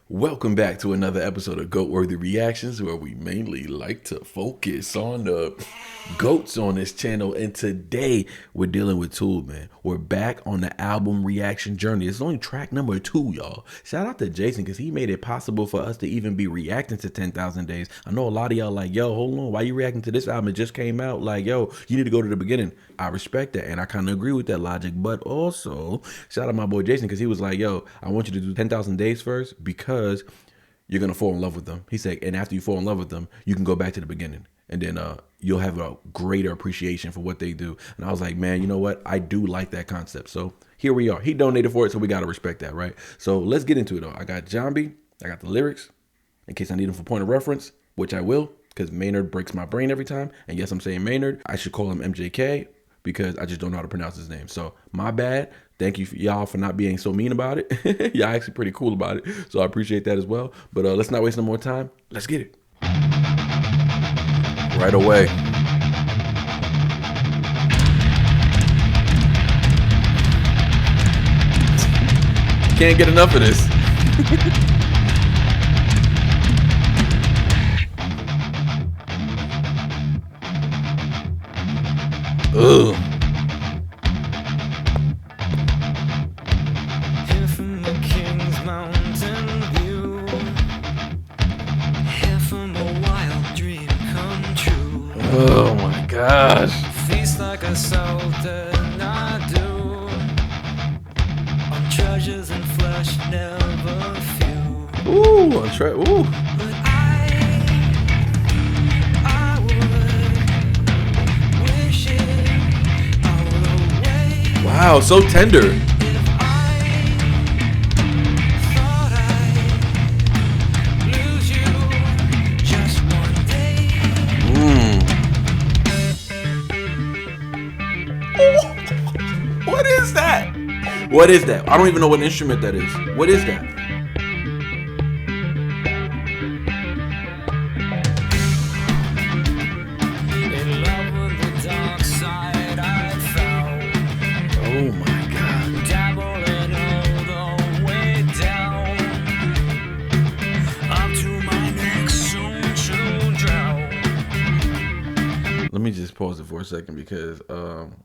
Welcome back to another episode of Goat Worthy Reactions, where we mainly like to focus on the goats on this channel. And today we're dealing with Tool, man. We're back on the album reaction journey. It's only track number 2, y'all. Shout out to Jason because he made it possible for us to even be reacting to 10,000 Days. I know a lot of y'all like, yo, hold on, why you reacting to this album? It just came out. Like, yo, you need to go to the beginning. I respect that, and I kind of agree with that logic. But also, shout out my boy Jason because he was like, yo, I want you to do 10,000 Days first because you're going to fall in love with them. He said, and after you fall in love with them, you can go back to the beginning. And then you'll have a greater appreciation for what they do. And I was like, man, you know what? I do like that concept. So here we are. He donated for it, so we got to respect that, right? So let's get into it, though. I got Jambi. I got the lyrics in case I need them for point of reference, which I will because Maynard breaks my brain every time. And yes, I'm saying Maynard. I should call him MJK because I just don't know how to pronounce his name. So my bad. Thank you y'all for not being so mean about it. Y'all actually pretty cool about it. So I appreciate that as well. But let's not waste no more time. Let's get it. Right away. Can't get enough of this. Ugh. Here from the King's Mountain view, here from a wild dream come true. Oh my gosh. Feast like a sultan I do, on treasures and flesh never few. Ooh, I'm trying. Ooh. But I would wish it all away. Wow, so tender. If I thought I'd lose you just one day. What is that? What is that? I don't even know what instrument that is. What is that? In love with the dark side I found, Oh my god. dabbling all the way down, up to my neck, soon to drown. Let me just pause it for a second because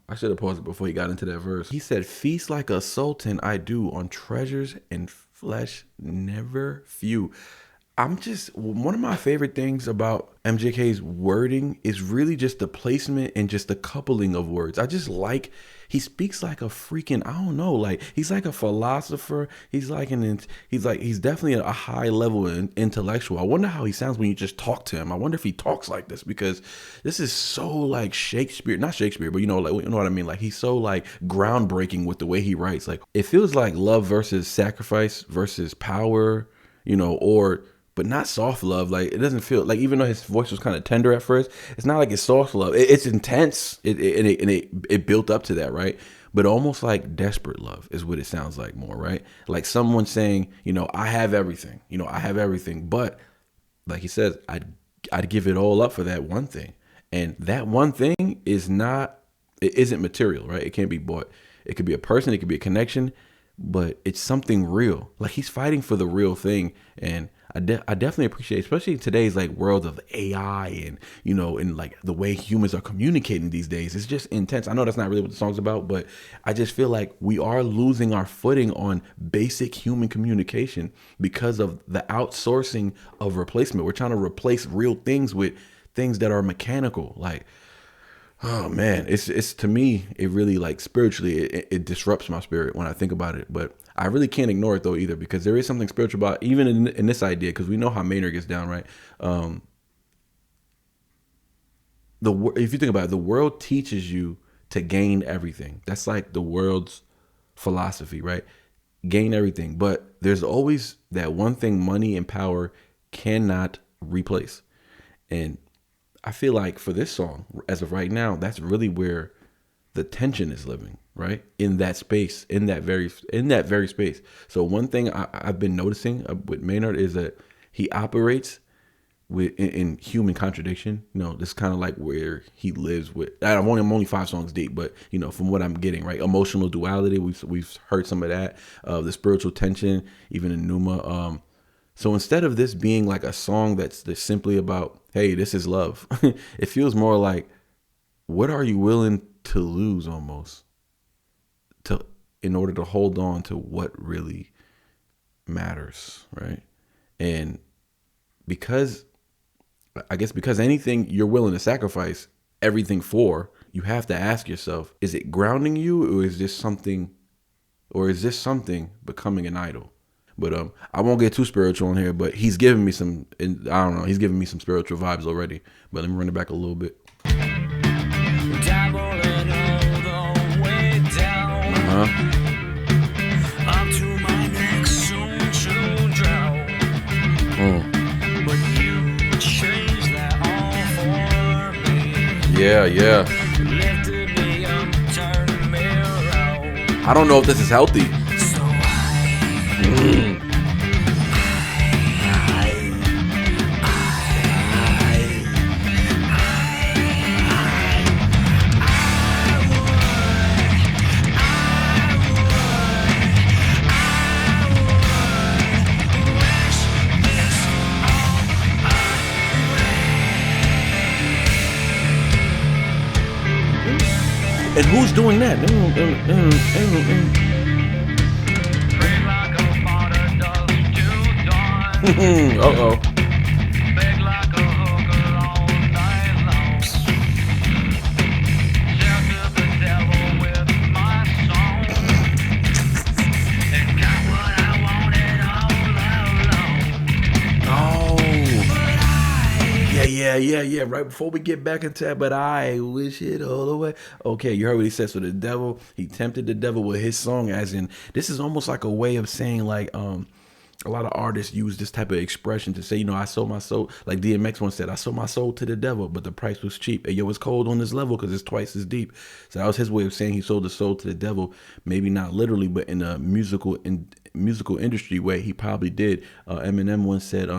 I should have paused it before he got into that verse. He said, feast like a sultan I do on treasures and flesh never few. One of my favorite things about MJK's wording is really just the placement and just the coupling of words. I just like, he speaks like a freaking, I don't know, like he's like a philosopher. He's definitely a high level intellectual. I wonder how he sounds when you just talk to him. I wonder if he talks like this because this is so like Shakespeare, not Shakespeare, but you know what I mean? Like he's so like groundbreaking with the way he writes. Like it feels like love versus sacrifice versus power, but not soft love. Like it doesn't feel like, even though his voice was kind of tender at first, it's not like it's soft love. It's intense. It built up to that, right? But almost like desperate love is what it sounds like more, right? Like someone saying, I have everything. I have everything, but like he says, I'd give it all up for that one thing, and that one thing isn't material, right? It can't be bought. It could be a person, it could be a connection, but it's something real. Like he's fighting for the real thing, and I definitely appreciate, especially in today's like world of AI and and like the way humans are communicating these days. It's just intense. I know that's not really what the song's about, but I just feel like we are losing our footing on basic human communication because of the outsourcing of replacement. We're trying to replace real things with things that are mechanical. Like, oh man, it's to me, it really like spiritually, it disrupts my spirit when I think about it. But I really can't ignore it though either, because there is something spiritual about even in this idea, because we know how Maynard gets down, right? If you think about it, the world teaches you to gain everything. That's like the world's philosophy, right? Gain everything, but there's always that one thing money and power cannot replace. And I feel like for this song, as of right now, that's really where the tension is living, right? In that space, in that very space. So one thing I've been noticing with Maynard is that he operates in human contradiction. This kind of like where he lives with. I'm only 5 songs deep, but from what I'm getting, right, emotional duality. We've heard some of that. The spiritual tension, even in Pneuma. So instead of this being like a song that's simply about, hey, this is love, it feels more like, what are you willing to lose almost to in order to hold on to what really matters, right? And because I guess because anything you're willing to sacrifice everything for, you have to ask yourself, is it grounding you, or is this something becoming an idol? But I won't get too spiritual in here, but he's giving me some, I don't know, he's giving me some spiritual vibes already. But let me run it back a little bit. Dabbling all the way down. Up to my neck, soon to drown. But you changed that all for me. Yeah. Lifted me up, turned me around. I don't know if this is healthy. So And who's doing that? free like a fodder dust to dawn. Uh-oh. Big like a hooker all night long. Sheltered the devil with my song. And got what I wanted all along. Oh. Yeah. Right before we get back into that, but I wish it all away. Okay, you heard what he said. So the devil, he tempted the devil with his song, as in, this is almost like a way of saying, like, a lot of artists use this type of expression to say, you know, I sold my soul. Like DMX once said, I sold my soul to the devil, but the price was cheap. And yo, it's cold on this level because it's twice as deep. So that was his way of saying he sold the soul to the devil. Maybe not literally, but in a musical industry way, he probably did. Eminem once said,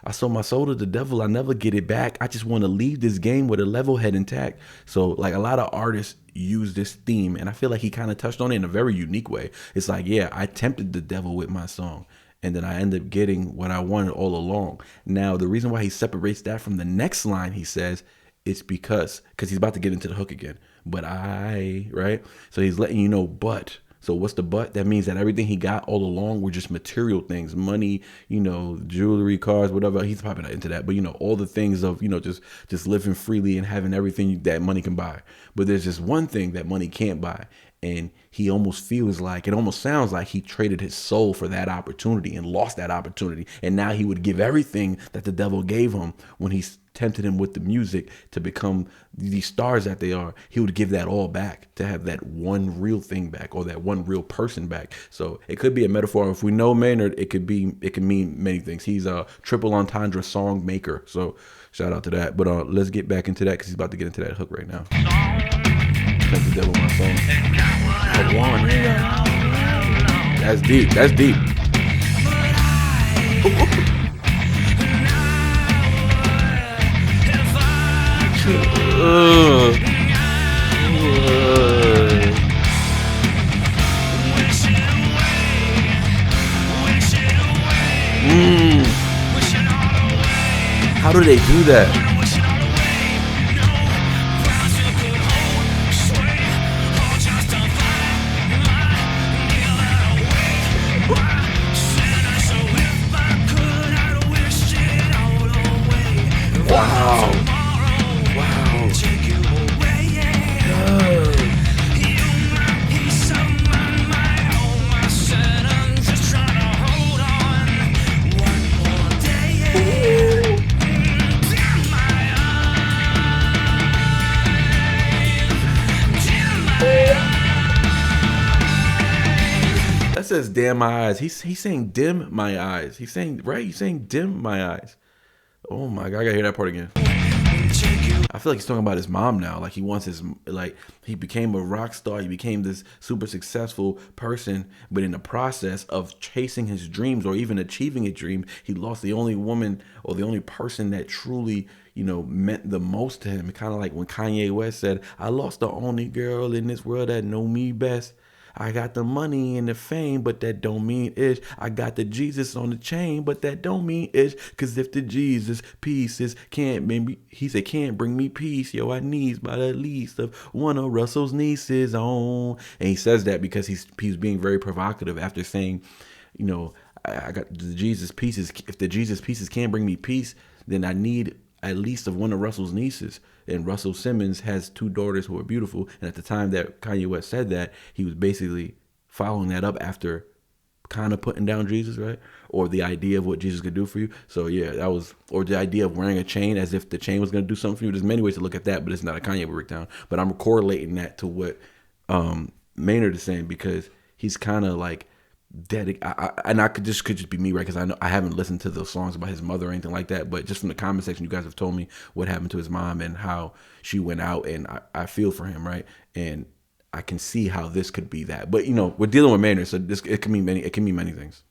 I sold my soul to the devil. I never get it back. I just want to leave this game with a level head intact. So like a lot of artists use this theme, and I feel like he kind of touched on it in a very unique way. It's like, yeah, I tempted the devil with my song, and then I end up getting what I wanted all along. Now, the reason why he separates that from the next line he says, it's because he's about to get into the hook again. But right? So he's letting you know, but. So what's the but? That means that everything he got all along were just material things, money, you know, jewelry, cars, whatever. He's probably not into that, but you know, all the things of, you know, just living freely and having everything that money can buy. But there's just one thing that money can't buy. And he almost feels like, it almost sounds like he traded his soul for that opportunity and lost that opportunity. And now he would give everything that the devil gave him when he tempted him with the music to become these stars that they are. He would give that all back to have that one real thing back, or that one real person back. So it could be a metaphor. If we know Maynard, it can mean many things. He's a triple entendre song maker. So shout out to that. But let's get back into that because he's about to get into that hook right now. Tempt the devil with my song. I want it. That's deep. That's deep. How do they do that? Wow. That says damn my eyes. He's saying dim my eyes. He's saying, right? He's saying dim my eyes. Oh my God, I gotta hear that part again. I feel like he's talking about his mom now. Like he wants his, like he became a rock star. He became this super successful person, but in the process of chasing his dreams or even achieving a dream, he lost the only woman or the only person that truly, you know, meant the most to him. Kind of like when Kanye West said, I lost the only girl in this world that know me best. I got the money and the fame, but that don't mean ish. I got the Jesus on the chain, but that don't mean ish. Cause if the Jesus pieces can't make me, he said, can't bring me peace, yo, I needs by the least of one of Russell's nieces on. And he says that because he's being very provocative after saying, you know, I got the Jesus pieces. If the Jesus pieces can't bring me peace, then I need at least of one of Russell's nieces. And Russell Simmons has 2 daughters who are beautiful. And at the time that Kanye West said that, he was basically following that up after kind of putting down Jesus, right? Or the idea of what Jesus could do for you. So yeah, that was, or the idea of wearing a chain as if the chain was going to do something for you. There's many ways to look at that, but it's not a Kanye breakdown. But I'm correlating that to what Maynard is saying, because he's kind of like, and I could just be me, right? Because I know I haven't listened to those songs about his mother or anything like that, but just from the comment section, you guys have told me what happened to his mom and how she went out, and I feel for him, right? And I can see how this could be that, but you know, we're dealing with Maynard, so this it can mean many things.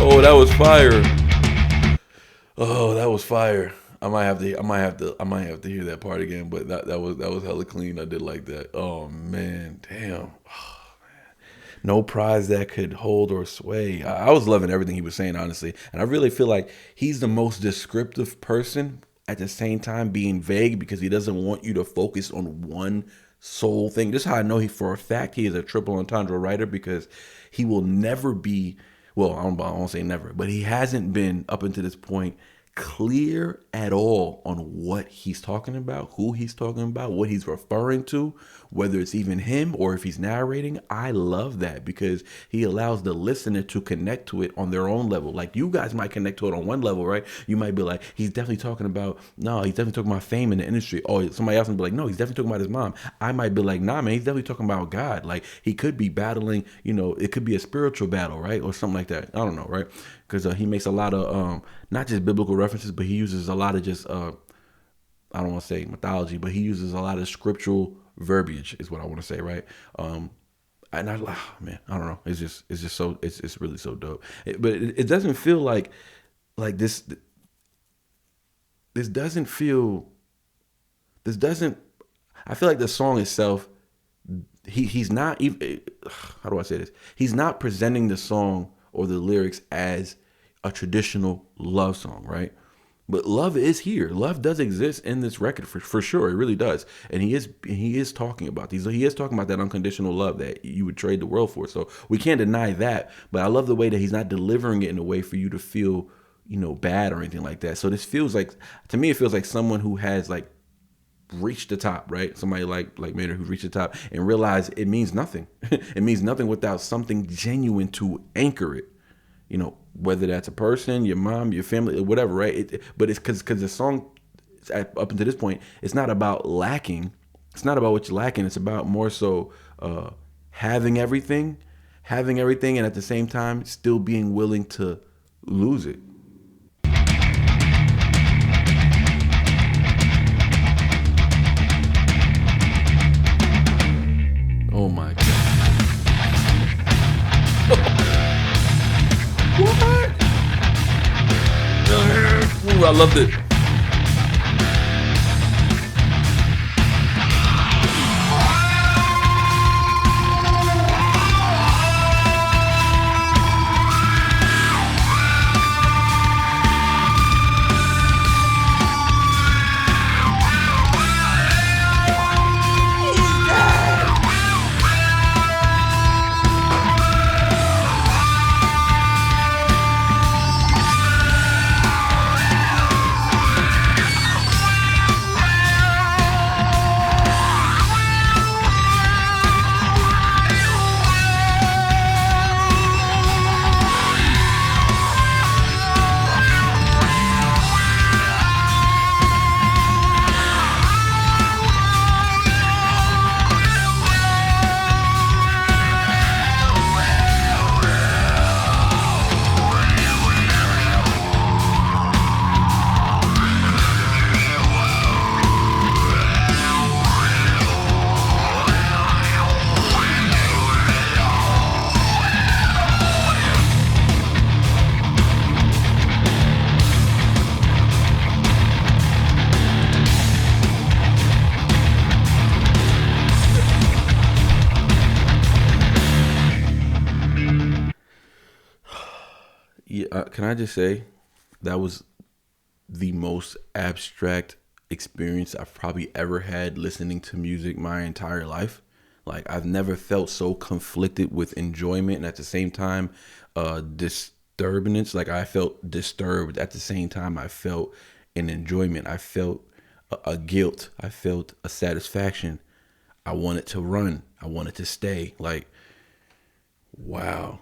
Oh, that was fire. Oh, that was fire. I might have to hear that part again, but that was hella clean. I did like that. Oh man, damn. Oh, man. No prize that could hold or sway. I was loving everything he was saying, honestly. And I really feel like he's the most descriptive person, at the same time being vague, because he doesn't want you to focus on one sole thing. This is how I know for a fact he is a triple entendre writer, because he will never be, well, I won't say never, but he hasn't been up until this point clear at all on what he's talking about, who he's talking about, what he's referring to, whether it's even him or if he's narrating. I love that, because he allows the listener to connect to it on their own level. Like, you guys might connect to it on one level, right? You might be like, he's definitely talking about, no, he's definitely talking about fame in the industry. Or somebody else might be like, no, he's definitely talking about his mom. I might be like, nah, man, he's definitely talking about God. Like, he could be battling, you know, it could be a spiritual battle, right? Or something like that. I don't know, right? Because he makes a lot of not just biblical references, but he uses a lot of just I don't want to say mythology, but he uses a lot of scriptural verbiage, is what I want to say, right? And man, I don't know. It's just so it's really so dope. But it doesn't feel like this. This doesn't feel. This doesn't. I feel like the song itself. He's not even. How do I say this? He's not presenting the song or the lyrics as a traditional love song, right? But love is here. Love does exist in this record for sure. It really does. And he is talking about these. He is talking about that unconditional love that you would trade the world for. So we can't deny that. But I love the way that he's not delivering it in a way for you to feel, you know, bad or anything like that. So this feels like, to me, it feels like someone who has like reached the top, right? Somebody like Maynard who's reached the top and realized it means nothing. It means nothing without something genuine to anchor it. You know, whether that's a person, your mom, your family, whatever, right? But it's because the song, up until this point, it's not about lacking. It's not about what you're lacking. It's about more so having everything, and at the same time still being willing to lose it. Oh my God. What? Ooh, I loved it. can I just say that was the most abstract experience I've probably ever had listening to music my entire life. Like, I've never felt so conflicted with enjoyment and at the same time disturbance. Like, I felt disturbed at the same time I felt an enjoyment. I felt a guilt. I felt a satisfaction. I wanted to run. I wanted to stay. Like, wow.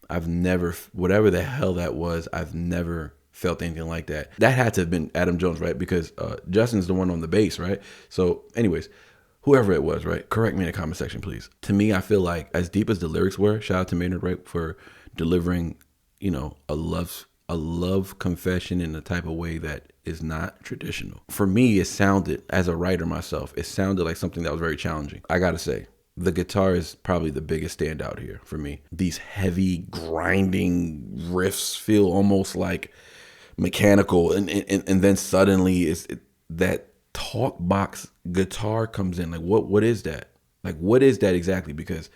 I've never, whatever the hell that was, I've never felt anything like that. That had to have been Adam Jones, right? Because Justin's the one on the bass, right? So anyways, whoever it was, right? Correct me in the comment section, please. To me, I feel like as deep as the lyrics were, shout out to Maynard, right? For delivering, a love confession in a type of way that is not traditional. For me, it sounded, as a writer myself, it sounded like something that was very challenging. I gotta say, the guitar is probably the biggest standout here for me. These heavy grinding riffs feel almost like mechanical, and then suddenly that talk box guitar comes in. Like, what is that? Like, what is that exactly? Because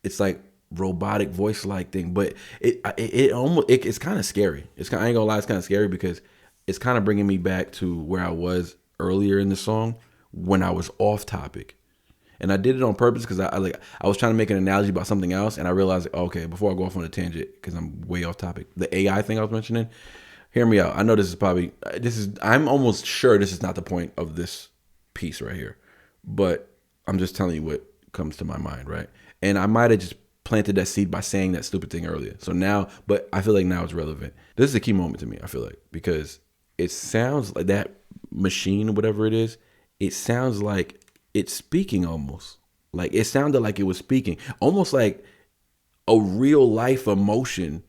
it's like robotic voice like thing, but it's kind of scary. I ain't gonna lie, it's kind of scary because it's kind of bringing me back to where I was earlier in the song when I was off topic. And I did it on purpose because I was trying to make an analogy about something else, and I realized, okay, before I go off on a tangent, because I'm way off topic, the AI thing I was mentioning, hear me out. I know I'm almost sure this is not the point of this piece right here, but I'm just telling you what comes to my mind, right? And I might have just planted that seed by saying that stupid thing earlier. So now, but I feel like now it's relevant. This is a key moment to me, I feel like, because it sounds like that machine or whatever it is, it sounds like it's speaking almost. Like, it sounded like it was speaking, almost like a real life emotion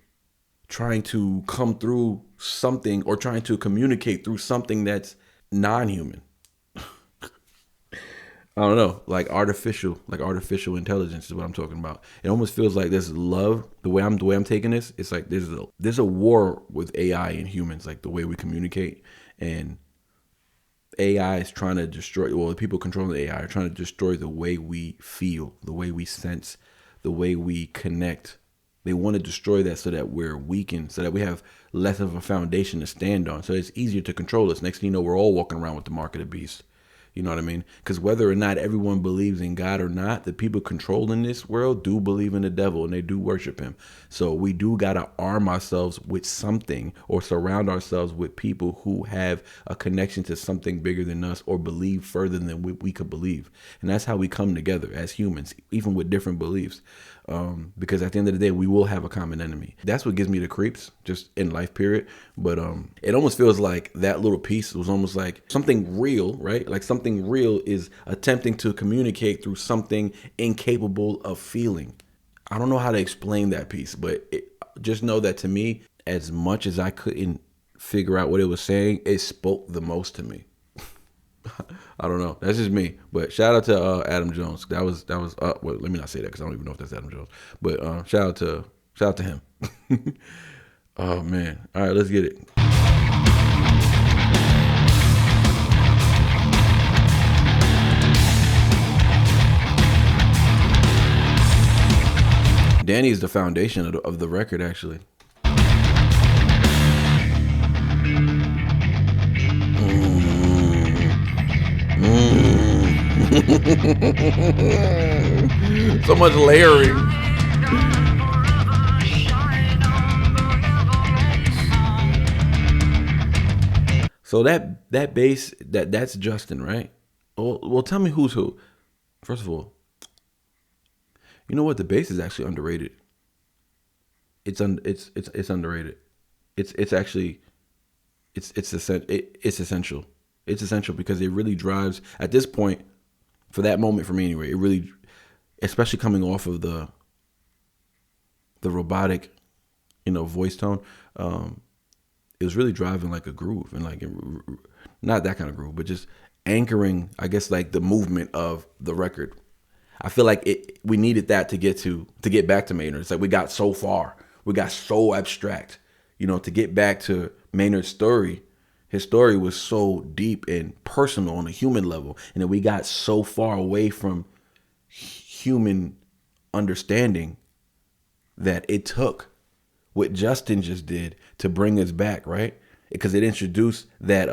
trying to come through something or trying to communicate through something that's non-human. I don't know, like artificial intelligence is what I'm talking about. It almost feels like there's love. The way I'm taking this, it's like there's a war with AI and humans, like the way we communicate, and AI is trying to destroy. Well, the people controlling the AI are trying to destroy the way we feel, the way we sense, the way we connect. They want to destroy that so that we're weakened, so that we have less of a foundation to stand on. So it's easier to control us. Next thing you know, we're all walking around with the mark of the beast. You know what I mean? Because whether or not everyone believes in God or not, the people controlling this world do believe in the devil and they do worship him. So we do got to arm ourselves with something or surround ourselves with people who have a connection to something bigger than us or believe further than we could believe. And that's how we come together as humans, even with different beliefs. Because at the end of the day, we will have a common enemy. That's what gives me the creeps just in life, period. But it almost feels like that little piece was almost like something real, right? Like something real is attempting to communicate through something incapable of feeling. I don't know how to explain that piece, but just know that to me, as much as I couldn't figure out what it was saying, it spoke the most to me. I don't know. That's just me. But shout out to Adam Jones. That was. Well, let me not say that because I don't even know if that's Adam Jones. But shout out to him. Oh man. All right, let's get it. Danny is the foundation of the record, actually. So much layering. So that bass, that's Justin, right? Well, tell me who's who. First of all, you know what? The bass is actually underrated. It's underrated. It's actually essential. It's essential because it really drives at this point, for that moment for me anyway. It really, especially coming off of the robotic, voice tone. It was really driving like a groove and like not that kind of groove, but just anchoring, I guess, like the movement of the record. I feel like we needed that to get back to Maynard. It's like we got so far, we got so abstract, to get back to Maynard's story. His story was so deep and personal on a human level, and then we got so far away from human understanding that it took what Justin just did to bring us back, right? Because it introduced that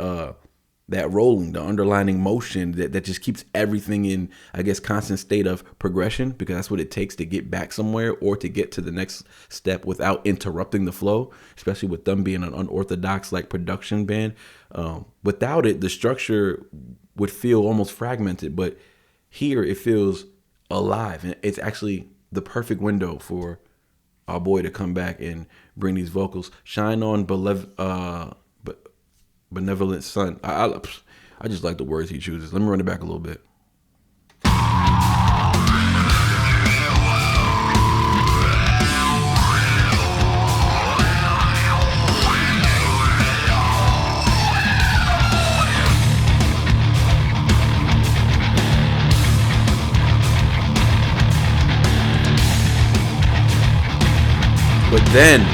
rolling, the underlining motion that just keeps everything in, I guess, constant state of progression, because that's what it takes to get back somewhere or to get to the next step without interrupting the flow, especially with them being an unorthodox like production band. Without it, the structure would feel almost fragmented, but here it feels alive, and it's actually the perfect window for our boy to come back and bring these vocals. Shine on benevolent sun. I just like the words he chooses. Let me run it back a little bit.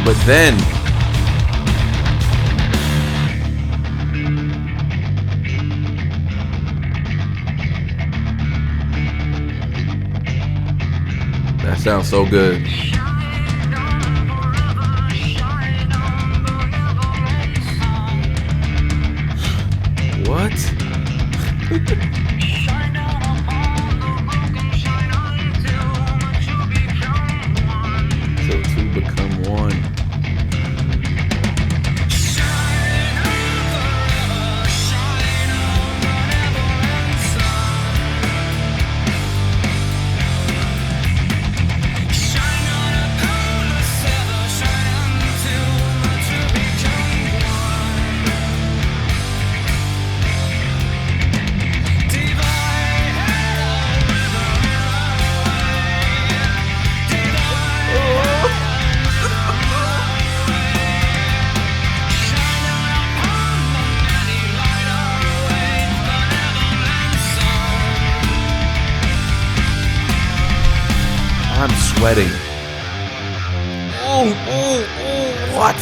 But then that sounds so good. What? Till two become one. I'm sweating. Oh, what?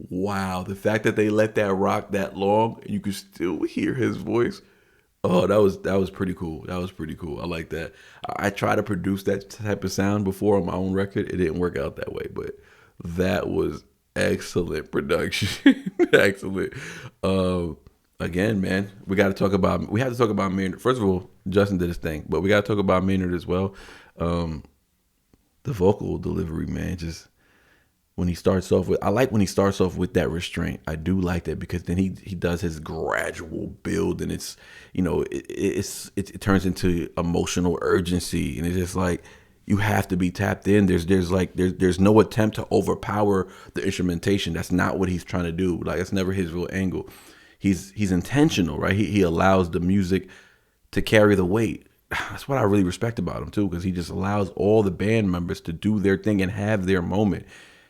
Wow, the fact that they let that rock that long and you could still hear his voice. Oh, that was pretty cool. That was pretty cool. I like that. I tried to produce that type of sound before on my own record. It didn't work out that way, but that was excellent production. Excellent. Again, man, we have to talk about Maynard. First of all, Justin did his thing, but we got to talk about Maynard as well. The vocal delivery, man, just when he starts off with, I like when he starts off with that restraint. I do like that because then he does his gradual build, and it's, you know, it turns into emotional urgency, and it's just like you have to be tapped in. There's no attempt to overpower the instrumentation. That's not what he's trying to do. Like, that's never his real angle. He's intentional, right? He allows the music to carry the weight. That's what I really respect about him too, because he just allows all the band members to do their thing and have their moment.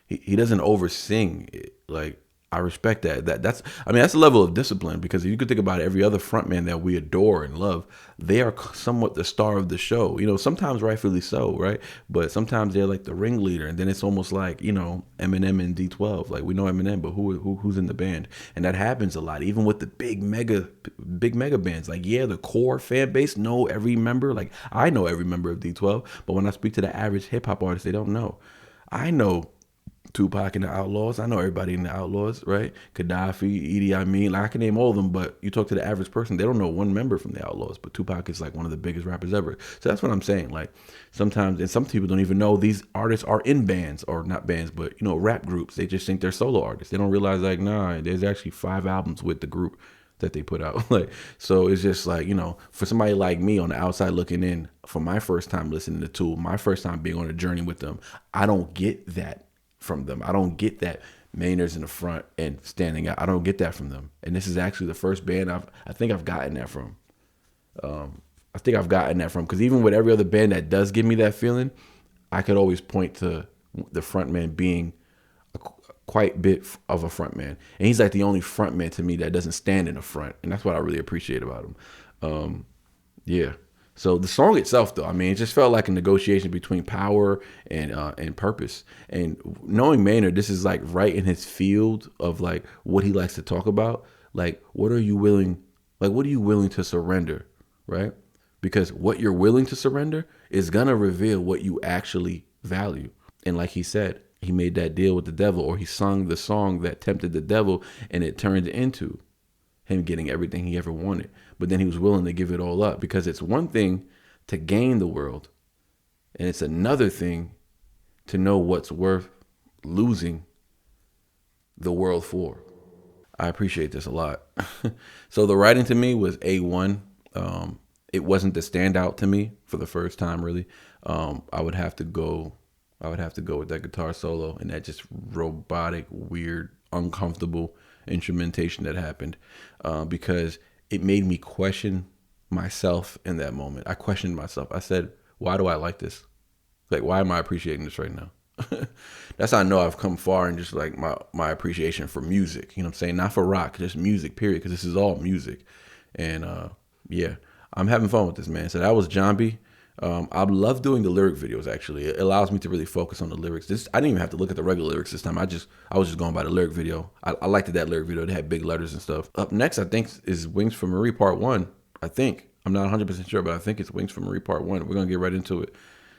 He doesn't oversing it. Like, I respect that. That's a level of discipline, because if you could think about every other frontman that we adore and love, they are somewhat the star of the show. You know, sometimes rightfully so, right? But sometimes they're like the ringleader, and then it's almost like, you know, Eminem and D12. Like, we know Eminem, but who's in the band? And that happens a lot, even with the big mega bands. Like, yeah, the core fan base know every member. Like, I know every member of D12, but when I speak to the average hip hop artist, they don't know. I know Tupac and the Outlaws. I know everybody in the Outlaws, right? Gaddafi, Edie Amin. Like, I can name all of them, but you talk to the average person, they don't know one member from the Outlaws. But Tupac is like one of the biggest rappers ever. So that's what I'm saying. Like, sometimes, and some people don't even know these artists are in bands, or not bands, but, you know, rap groups. They just think they're solo artists. They don't realize, like, nah, there's actually 5 albums with the group that they put out. Like, so it's just like, for somebody like me on the outside looking in, for my first time listening to Tool, my first time being on a journey with them, I don't get that from them. I don't get that Maynard's in the front and standing out. I don't get that from them. And this is actually the first band I think I've gotten that from. Because even with every other band that does give me that feeling, I could always point to the front man being quite bit of a front man. And he's like the only front man to me that doesn't stand in the front. And that's what I really appreciate about him. Yeah. So the song itself, though, I mean, it just felt like a negotiation between power and purpose. And knowing Maynard, this is like right in his field of like what he likes to talk about. Like, what are you willing to surrender, right? Because what you're willing to surrender is going to reveal what you actually value. And like he said, he made that deal with the devil, or he sung the song that tempted the devil, and it turned into him getting everything he ever wanted. But then he was willing to give it all up, because it's one thing to gain the world, and it's another thing to know what's worth losing the world for. I appreciate this a lot. So the writing to me was A1. It wasn't the standout to me for the first time, really. I would have to go with that guitar solo and that just robotic, weird, uncomfortable instrumentation that happened, because it made me question myself in that moment. I questioned myself. I said, why do I like this? Like, why am I appreciating this right now? That's how I know I've come far in just like my appreciation for music. You know what I'm saying? Not for rock, just music, period, because this is all music. And yeah, I'm having fun with this, man. So that was Jambi. I love doing the lyric videos, actually. It allows me to really focus on the lyrics. I didn't even have to look at the regular lyrics this time. I was just going by the lyric video. I liked that lyric video. They had big letters and stuff. Up next, I think, is Wings for Marie Part 1. I think. I'm not 100% sure, but I think it's Wings for Marie Part 1. We're going to get right into it.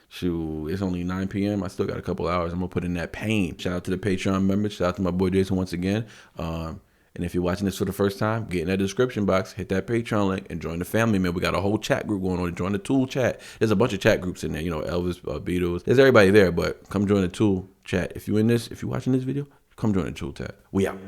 Shoot, it's only 9 p.m. I still got a couple hours. I'm going to put in that pain. Shout out to the Patreon members. Shout out to my boy Jason once again. And if you're watching this for the first time, get in that description box, hit that Patreon link, and join the family, man. We got a whole chat group going on. Join the Tool chat. There's a bunch of chat groups in there. Elvis, Beatles. There's everybody there, but come join the Tool chat. If you're watching this video, come join the Tool chat. We out.